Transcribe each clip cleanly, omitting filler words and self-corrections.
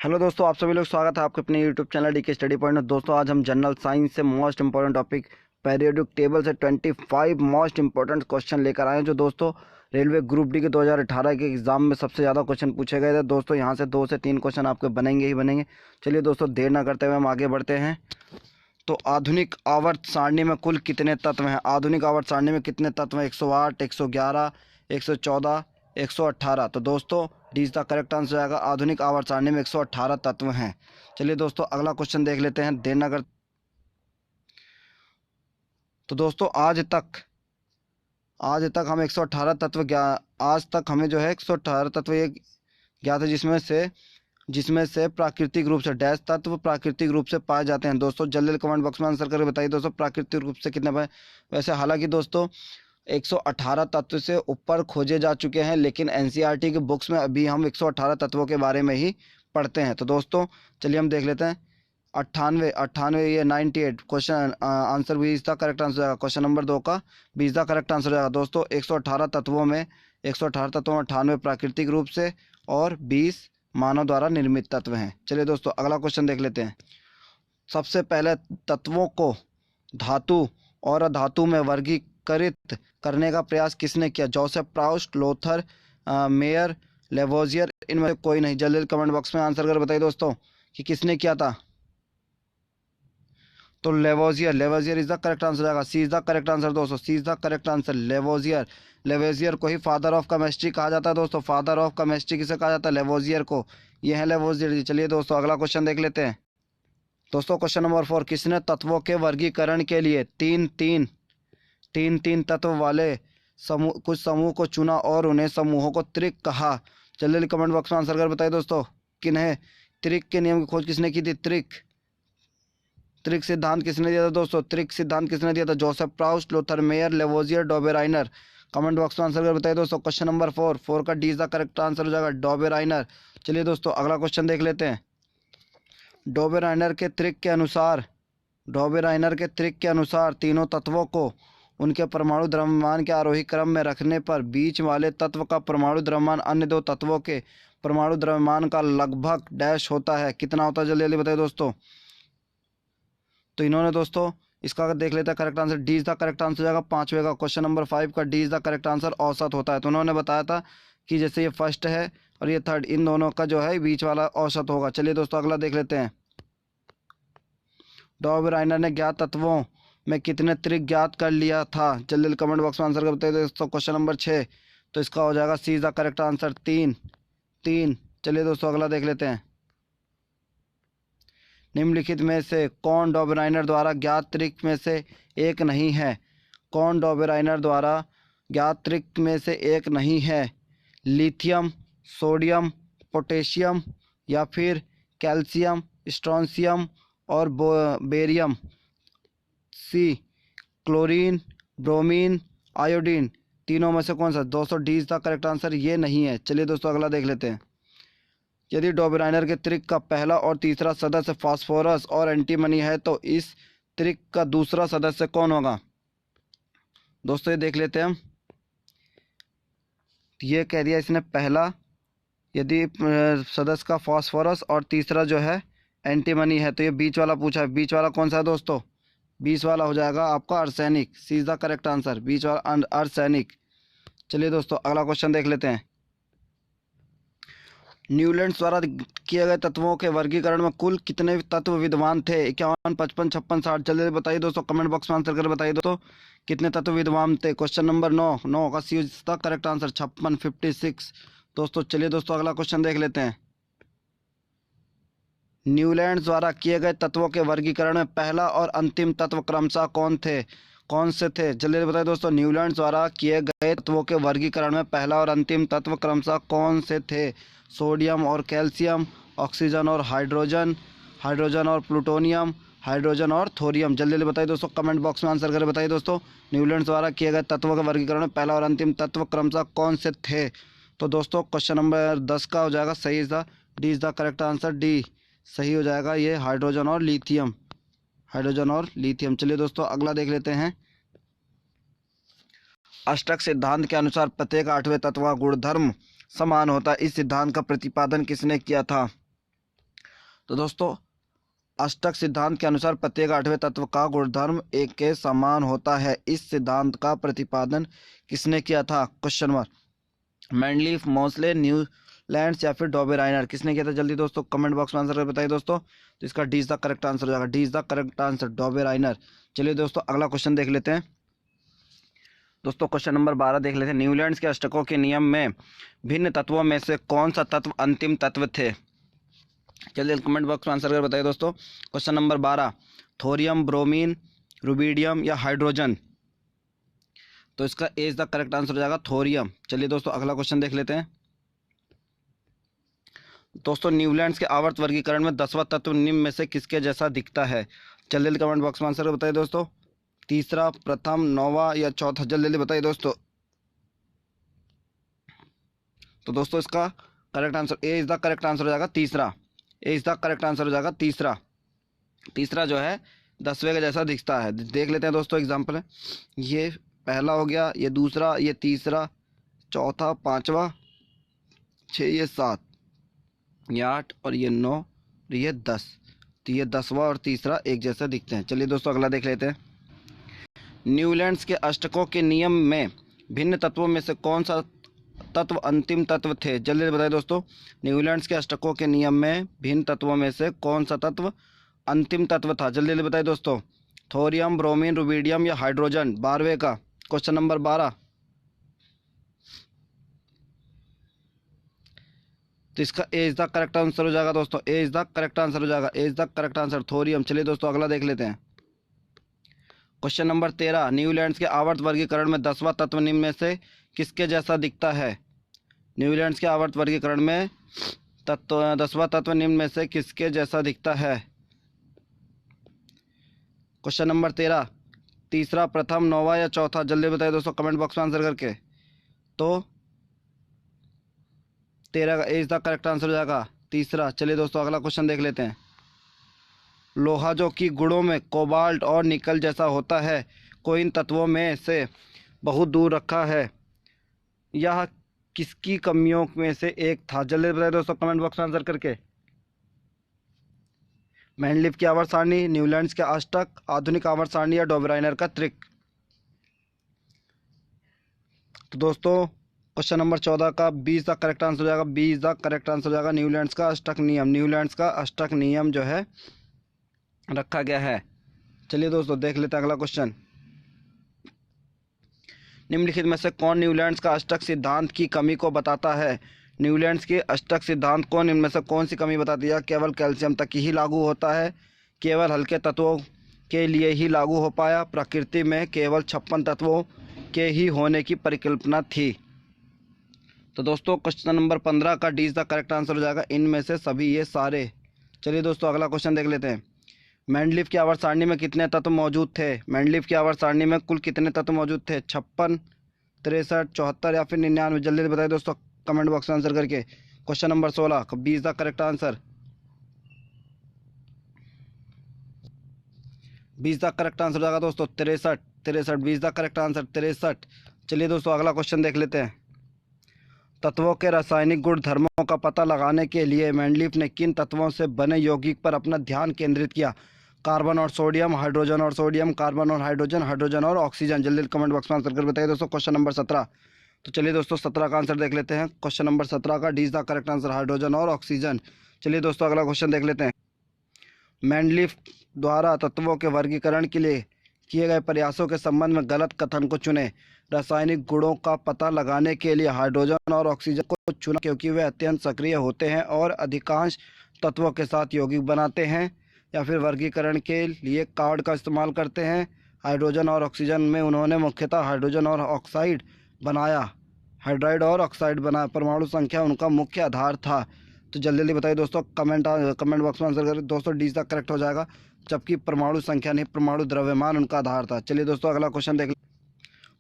Hello दोस्तों, आप सभी लोग स्वागत है आपके अपने यूट्यूब चैनल डी के स्टडी पॉइंट में। दोस्तों आज हम जनरल साइंस से most important topic periodic table से 25 मोस्ट इंपॉर्टेंट क्वेश्चन लेकर आए हैं, जो दोस्तों रेलवे ग्रुप डी के 2018 के एग्जाम में सबसे ज़्यादा क्वेश्चन पूछे गए थे। दोस्तों यहाँ से 2 से 3 क्वेश्चन आपके बनेंगे ही बनेंगे। चलिए दोस्तों, देर ना करते हुए हम आगे बढ़ते हैं। तो आधुनिक आवर्त सारणी में कुल कितने तत्व हैं? आधुनिक आवर्त सारणी में कितने तत्व हैं? 108, 111, 114, 118। तो दोस्तों D is the correct answer आएगा। आधुनिक आवर्त सारणी में 118 तत्व हैं। चलिए दोस्तों अगला क्वेश्चन देख लेते हैं, देर ना कर। तो दोस्तों आज तक हम 118 तत्व आज तक हमें जो है 118 तत्व ये ज्ञात है, जिसमें से प्राकृतिक रूप से डैश तत्व प्राकृतिक रूप से पाए जाते हैं। दोस्तों जल्दी कमेंट बॉक्स में आंसर करके बताइए दोस्तों, प्राकृतिक रूप से कितने पाए। वैसे हालांकि दोस्तों 118 तत्व से ऊपर खोजे जा चुके हैं, लेकिन एनसीईआरटी की बुक्स में अभी हम 118 तत्वों के बारे में ही पढ़ते हैं। तो दोस्तों चलिए हम देख लेते हैं। 98 ये 98 क्वेश्चन आंसर भी इसका करेक्ट आंसर आएगा। क्वेश्चन नंबर 2 का भी इसका करेक्ट आंसर आएगा। दोस्तों 118 तत्वों में 98 प्राकृतिक रूप से और 20 मानव द्वारा निर्मित तत्व हैं। चलिए दोस्तों अगला क्वेश्चन देख लेते हैं। सबसे पहले तत्वों को धातु और अधातु में वर्गीकृत करने का प्रयास किसने किया? Joseph Proust, Lothar, Meyer, Lavoisier, इनमें से कोई नहीं। जल्दी कमेंट बॉक्स में आंसर कर बताइए दोस्तों कि किसने किया था। तो Lavoisier is the correct answer आएगा। C is the correct answer दोस्तों, C is the correct answer. Lavoisier को ही फादर ऑफ केमिस्ट्री कहा जाता है दोस्तों। फादर ऑफ केमिस्ट्री किसे कहा जाता है? लेवोजियर को। ये है लेवोजियर जी। चलिए दोस्तों अगला क्वेश्चन देख लेते हैं। दोस्तों क्वेश्चन नंबर 4, किसने तत्वों के वर्गीकरण के लिए तीन तत्व वाले कुछ समूह को चुना और उन्हें समूहों को त्रिक कहा? जल्दी कमेंट बॉक्स में आंसर कर बताइए दोस्तों, किन्हें त्रिक के नियम की खोज किसने की थी? त्रिक सिद्धांत किसने दिया था दोस्तों? त्रिक सिद्धांत किसने दिया था? Joseph Proust, Lothar Meyer, Lavoisier, Dobereiner. Comment box में आंसर कर बताइए दोस्तों। क्वेश्चन नंबर 4 का D is the correct answer हो जाएगा, डॉबेराइनर। चलिए दोस्तों अगला क्वेश्चन देख लेते हैं। डॉबेराइनर के त्रिक के अनुसार तीनों तत्वों को उनके परमाणु द्रव्यमान के आरोही क्रम में रखने पर बीच वाले तत्व का परमाणु द्रव्यमान अन्य दो तत्वों के परमाणु द्रव्यमान का लगभग डैश होता है। कितना होता है? जल्दी जल्दी बताइए दोस्तों। तो इन्होंने दोस्तों इसका देख लेते हैं correct answer. D is the correct answer जाएगा 5वें का। क्वेश्चन नंबर 5 का D is the correct answer औसत होता है। तो उन्होंने बताया था कि जैसे ये फर्स्ट है और ये थर्ड, इन दोनों का जो है बीच वाला औसत होगा। चलिए दोस्तों अगला देख लेते हैं। डॉबेराइनर ने ज्ञात तत्वों में कितने त्रिक ज्ञात कर लिया था? जल्दी कमेंट बॉक्स में आंसर कर बताइए दोस्तों। क्वेश्चन नंबर 6, तो इसका हो जाएगा सी इज द करेक्ट आंसर, 3। चलिए दोस्तों अगला देख लेते हैं। निम्नलिखित में से कौन डॉबेराइनर द्वारा ज्ञात त्रिक में से एक नहीं है? कौन डॉबेराइनर द्वारा ज्ञात त्रिक में से एक नहीं है? लिथियम, सोडियम, पोटेशियम या फिर कैल्शियम, स्ट्रोंशियम और बेरियम। सी क्लोरीन, ब्रोमीन, आयोडीन। तीनों में से कौन सा? दोस्तों D is the correct answer, ये नहीं है। चलिए दोस्तों अगला देख लेते हैं। यदि डॉबेराइनर के त्रिक का पहला और तीसरा सदस्य फास्फोरस और एंटीमनी है, तो इस त्रिक का दूसरा सदस्य कौन होगा? दोस्तों ये देख लेते हैं हम। ये कह दिया इसने पहला, यदि सदस्य का फास्फोरस और तीसरा जो है एंटीमनी है, तो ये बीच वाला पूछा है। बीच वाला कौन सा है दोस्तों? बीच वाला हो जाएगा आपका arsenic. C is the correct answer, बीच वाला आर्सेनिक। चलिए दोस्तों अगला क्वेश्चन देख लेते हैं। न्यूलैंड्स द्वारा किए गए तत्वों के वर्गीकरण में कुल कितने तत्व विद्वान थे? 51, 55, 56, 60। जल्दी बताइए दोस्तों, कमेंट बॉक्स में आंसर कर बताइए दोस्तों कितने तत्व विद्वान थे। क्वेश्चन नंबर 9 का C is the correct answer, 56, 56। दोस्तों चलिए दोस्तों अगला क्वेश्चन देख लेते हैं। न्यूलैंड्स द्वारा किए गए तत्वों के वर्गीकरण में पहला और अंतिम तत्व क्रमशः कौन से थे? जल्दी बताइए दोस्तों, न्यूलैंड्स द्वारा किए गए तत्वों के वर्गीकरण में पहला और अंतिम तत्व क्रमशः कौन से थे? सोडियम और कैल्शियम, ऑक्सीजन और हाइड्रोजन और प्लूटोनियम, हाइड्रोजन और थोरियम। जल्दी जल्दी बताइए दोस्तों, कमेंट बॉक्स में आंसर करके बताइए दोस्तों, न्यूलैंड्स द्वारा किए गए तत्वों के वर्गीकरण में पहला और अंतिम तत्व क्रमशः कौन से थे? तो दोस्तों क्वेश्चन नंबर 10 का हो जाएगा सही is the D is the correct answer, D सही हो जाएगा। ये हाइड्रोजन और लिथियम। चलिए दोस्तों अगला देख लेते हैं। अष्टक सिद्धांत के अनुसार प्रत्येक 8वें तत्व का गुणधर्म समान होता है। इस सिद्धांत का प्रतिपादन किसने किया था? तो दोस्तों अष्टक सिद्धांत के अनुसार प्रत्येक आठवें तत्व का गुणधर्म एक के समान होता है। इस सिद्धांत का प्रतिपादन किसने किया था? Question mark. Mendeleev, Mosle, Newlands या फिर डॉबेराइनर, किसने किया था? जल्दी दोस्तों कमेंट बॉक्स में आंसर करके बताइए दोस्तों। तो इसका D is the correct answer हो जाएगा। D is the correct answer, Dobereiner. चलिए दोस्तों अगला क्वेश्चन देख लेते हैं। दोस्तों क्वेश्चन नंबर 12 देख लेते हैं। न्यूलैंड्स के अष्टकों के नियम में भिन्न तत्वों में से कौन सा तत्व अंतिम तत्व थे? चलिए कमेंट बॉक्स में आंसर कर बताइए दोस्तों। Question number 12, thorium, bromine, rubidium या हाइड्रोजन? तो इसका A is the correct answer हो जाएगा थोरियम। चलिए दोस्तों अगला क्वेश्चन देख लेते हैं। दोस्तों न्यूलैंड्स के आवर्त वर्गीकरण में 10वां तत्व निम्न में से किसके जैसा दिखता है? जल्दी कमेंट बॉक्स में आंसर कर बताइए दोस्तों। तीसरा, प्रथम, नौवां या चौथा? जल्दी बताइए दोस्तों। तो दोस्तों इसका correct answer A is the correct answer हो जाएगा तीसरा। ए इज द करेक्ट आंसर हो जाएगा तीसरा। तीसरा जो है 10वें के जैसा दिखता है। देख लेते हैं दोस्तों एग्जाम्पल है। ये पहला हो गया, ये दूसरा, ये तीसरा, चौथा, पांचवा, 6, ये 7, ये 8 और ये 9 और ये 10। तो ये 10वां और तीसरा एक जैसा दिखते हैं। चलिए दोस्तों अगला देख लेते हैं। न्यूलैंड्स के अष्टकों के नियम में भिन्न तत्वों में से कौन सा तत्व अंतिम तत्व थे? जल्दी बताइए दोस्तों। न्यूलैंड्स के अष्टकों के नियम में भिन्न तत्वों में से कौन सा तत्व अंतिम तत्व था? जल्दी बताइए दोस्तों। थोरियम, ब्रोमीन, रुबिडियम या हाइड्रोजन? 12वें का क्वेश्चन नंबर 12। तो इसका A is the correct answer हो जाएगा दोस्तों। A is the correct answer हो जाएगा। A is the correct answer, thorium. चलिए दोस्तों अगला देख लेते हैं। क्वेश्चन नंबर 13, न्यूलैंड्स के आवर्त वर्गीकरण में 10वां तत्व निम्न में से किसके जैसा दिखता है? न्यूलैंड्स के आवर्त वर्गीकरण में 10वां तत्व निम्न में से किसके जैसा दिखता है? क्वेश्चन नंबर 13, तीसरा, प्रथम, नौवां या चौथा? जल्दी बताइए दोस्तों कमेंट बॉक्स में आंसर करके। तो 13 का ए इज द करेक्ट आंसर हो जाएगा तीसरा। चलिए दोस्तों अगला क्वेश्चन देख लेते हैं। लोहा जो कि गुणों में कोबाल्ट और निकल जैसा होता है को इन तत्वों में से बहुत दूर रखा है, यह किसकी कमियों में से एक था? जल्दी बताइए दोस्तों कमेंट बॉक्स में आंसर करके। मैंडलीफ की आवर्त सारणी, न्यूलैंड्स के अष्टक, आधुनिक आवर्त सारणी या डॉबराइनर का त्रिक? तो दोस्तों क्वेश्चन नंबर 14 का B is the correct answer हो जाएगा। B is the correct answer हो जाएगा न्यूलैंड्स का अष्टक नियम। न्यूलैंड्स का अष्टक नियम जो है रखा गया है। चलिए दोस्तों देख लेते हैं अगला क्वेश्चन। निम्नलिखित में से कौन न्यूलैंड्स का अष्टक सिद्धांत की कमी को बताता है? न्यूलैंड्स के अष्टक सिद्धांत को निम्न में से कौन सी कमी बताती है? केवल कैल्शियम तक ही लागू होता है, केवल हल्के तत्वों के लिए ही लागू हो पाया, प्रकृति में केवल 56 तत्वों के ही होने की परिकल्पना थी? तो दोस्तों क्वेश्चन नंबर 15 का D is the correct answer हो जाएगा इनमें से सभी ये सारे। चलिए दोस्तों अगला क्वेश्चन देख लेते हैं। मैंडलीफ की आवर्त सारणी में कितने तत्व मौजूद थे? मैंडलीफ की आवर्त सारणी में कुल कितने तत्व मौजूद थे? 56, 63, 74 या फिर 99? जल्दी बताइए दोस्तों कमेंट बॉक्स में आंसर करके। Question number 16 B is the correct answer. B is the correct answer हो जाएगा दोस्तों 63 B is the correct answer 63। चलिए दोस्तों अगला क्वेश्चन देख लेते हैं। तत्वों के रासायनिक गुण धर्मों का पता लगाने के लिए मैंडलीफ ने किन तत्वों से बने यौगिक पर अपना ध्यान केंद्रित किया? कार्बन और सोडियम, हाइड्रोजन और सोडियम, कार्बन और हाइड्रोजन, हाइड्रोजन और ऑक्सीजन? जल्दी कमेंट बॉक्स में आंसर कर बताइए दोस्तों। Question number 17। तो चलिए दोस्तों 17 का आंसर देख लेते हैं। क्वेश्चन नंबर 17 का D is the correct answer, hydrogen और ऑक्सीजन। चलिए दोस्तों अगला क्वेश्चन देख लेते हैं। मैंडलीफ द्वारा तत्वों के वर्गीकरण के लिए किए गए प्रयासों के संबंध में गलत कथन को चुने। रासायनिक गुणों का पता लगाने के लिए हाइड्रोजन और ऑक्सीजन को चुना क्योंकि वे अत्यंत सक्रिय होते हैं और अधिकांश तत्वों के साथ यौगिक बनाते हैं, या फिर वर्गीकरण के लिए कार्ड का इस्तेमाल करते हैं। हाइड्रोजन और ऑक्सीजन में उन्होंने मुख्यतः हाइड्रोजन और ऑक्साइड बनाया, हाइड्राइड और ऑक्साइड बनाया। परमाणु संख्या उनका मुख्य आधार था। तो जल्दी बताइए दोस्तों कमेंट बॉक्स में आंसर करें दोस्तों। डी का करेक्ट हो जाएगा, जबकि परमाणु संख्या नहीं परमाणु द्रव्यमान उनका आधार था। चलिए दोस्तों अगला क्वेश्चन देख।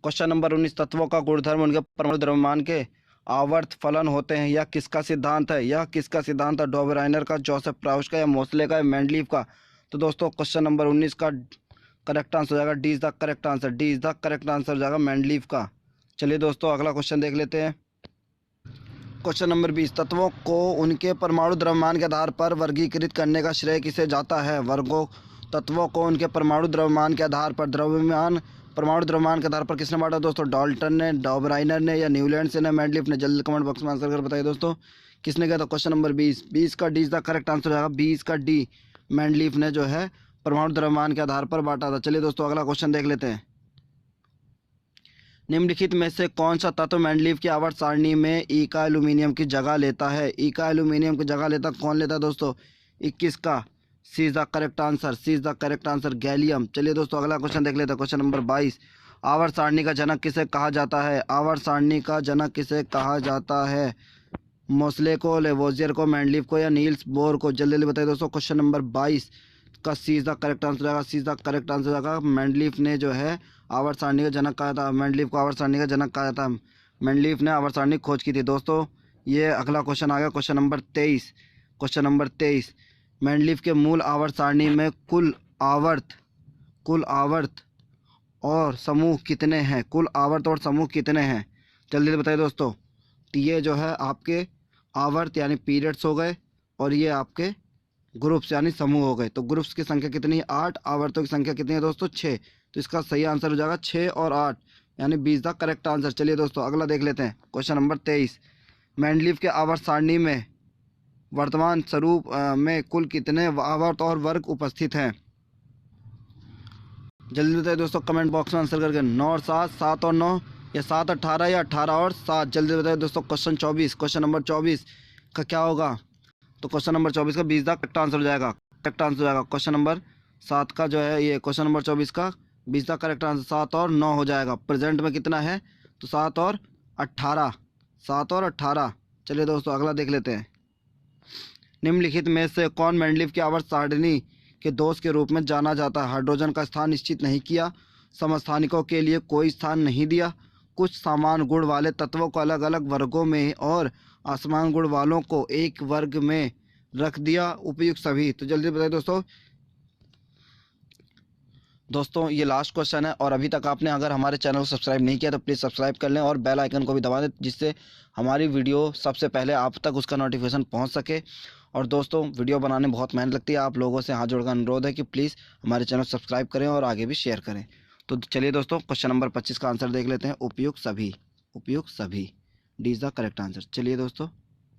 क्वेश्चन नंबर 19, तत्वों का गुणधर्म उनके परमाणु द्रव्यमान के आवर्त फलन होते हैं, यह किसका सिद्धांत है? यह किसका सिद्धांत है? डॉबराइनर का, जोसेफ प्राउस का या मोसले का या मैंडलीफ का? तो दोस्तों क्वेश्चन नंबर 19 का करेक्ट आंसर हो जाएगा D is the correct answer. D is the correct answer हो जाएगा मैंडलीफ का। चलिए दोस्तों अगला क्वेश्चन देख लेते हैं। क्वेश्चन नंबर 20, तत्वों को उनके परमाणु द्रव्यमान के आधार पर वर्गीकृत करने का श्रेय किसे जाता है? तत्वों को उनके परमाणु द्रव्यमान के आधार पर परमाणु द्रव्यमान के आधार पर किसने बांटा दोस्तों? डाल्टन ने, डॉबराइनर ने, या न्यूलैंड से, ने, मेंडलीफ ने? जल्दी कमेंट बॉक्स में आंसर कर बताइए दोस्तों किसने किया था। क्वेश्चन नंबर 20 का D is the correct answer जाएगा। 20 का डी मेंडलीफ ने जो है परमाणु द्रव्यमान के आधार पर बांटा था। चलिए दोस्तों अगला क्वेश्चन देख लेते हैं। निम्नलिखित में से कौन सा तत्व मेंडलीफ की आवर्त सारणी में ई का एल्यूमिनियम की जगह लेता है? ई का एल्यूमिनियम की जगह लेता कौन लेता है दोस्तों? 21 का C is the correct answer. C is the correct answer gallium. चलिए दोस्तों अगला क्वेश्चन देख लेते हैं। क्वेश्चन नंबर 22, आवर्त सारणी का जनक किसे कहा जाता है? आवर्त सारणी का जनक किसे कहा जाता है? मोसले को, लेवोजियर को, मेंडलीफ को, या नील्स बोर को? जल्दी जल्दी बताइए दोस्तों। क्वेश्चन नंबर 22 का C is the correct answer आएगा। C is the correct answer आएगा। मेंडलीफ ने जो है आवर्त सारणी का जनक कहा था। मेंडलीफ को आवर्त सारणी का जनक कहा था। मेंडलीफ ने आवर्त सारणी खोज की थी दोस्तों। ये अगला क्वेश्चन आ गया question number 23। Question number 23, Mendeleev के मूल आवर्त सारणी में कुल आवर्त और समूह कितने हैं? कुल आवर्त और समूह कितने हैं? जल्दी से बताइए दोस्तों। तो ये जो है आपके आवर्त यानी पीरियड्स हो गए, और ये आपके ग्रुप्स यानी समूह हो गए। तो ग्रुप्स की संख्या कितनी है? 8। आवर्तों की संख्या कितनी है दोस्तों? 6। तो इसका सही आंसर हो जाएगा 6 और 8 यानी 20 द करेक्ट आंसर। चलिए दोस्तों अगला देख लेते हैं। क्वेश्चन नंबर 23, मेंडलीफ के आवर्त सारणी में वर्तमान स्वरूप में कुल कितने आवर्त और वर्ग उपस्थित हैं? जल्दी बताइए दोस्तों कमेंट बॉक्स में आंसर करके। 9 और 7, 7 और 9, या 7 18, या 18 और 7? जल्दी बताइए दोस्तों। क्वेश्चन 24, क्वेश्चन नंबर 24 का क्या होगा? तो क्वेश्चन नंबर 24 का 20 द करेक्ट आंसर हो जाएगा। करेक्ट आंसर हो जाएगा। क्वेश्चन नंबर 7 का जो है ये क्वेश्चन नंबर 24 का 20 द करेक्ट आंसर 7 और 9 हो जाएगा। प्रेजेंट में कितना है? तो 7 और 18, 7 और 18। चलिए दोस्तों अगला देख लेते हैं। निम्नलिखित में से कौन मेंडलीफ की आवर्त सारणी के दोष के रूप में जाना जाता है? हाइड्रोजन का स्थान निश्चित नहीं किया, समस्थानिकों के लिए कोई स्थान नहीं दिया, कुछ समान गुण वाले तत्वों को अलग अलग वर्गों में और असमान गुण वालों को एक वर्ग में रख दिया, उपयुक्त सभी। तो जल्दी बताइए दोस्तों ये लास्ट क्वेश्चन है, और अभी तक आपने अगर हमारे चैनल को सब्सक्राइब नहीं किया तो प्लीज़ सब्सक्राइब कर लें और बेल आइकन को भी दबा दें, जिससे हमारी वीडियो सबसे पहले आप तक उसका नोटिफिकेशन पहुंच सके। और दोस्तों वीडियो बनाने में बहुत मेहनत लगती है, आप लोगों से हाथ जोड़कर अनुरोध है कि प्लीज़ हमारे चैनल को सब्सक्राइब करें और आगे भी शेयर करें। तो चलिए दोस्तों क्वेश्चन नंबर 25 का आंसर देख लेते हैं। उपयुक्त सभी D is the correct answer. चलिए दोस्तों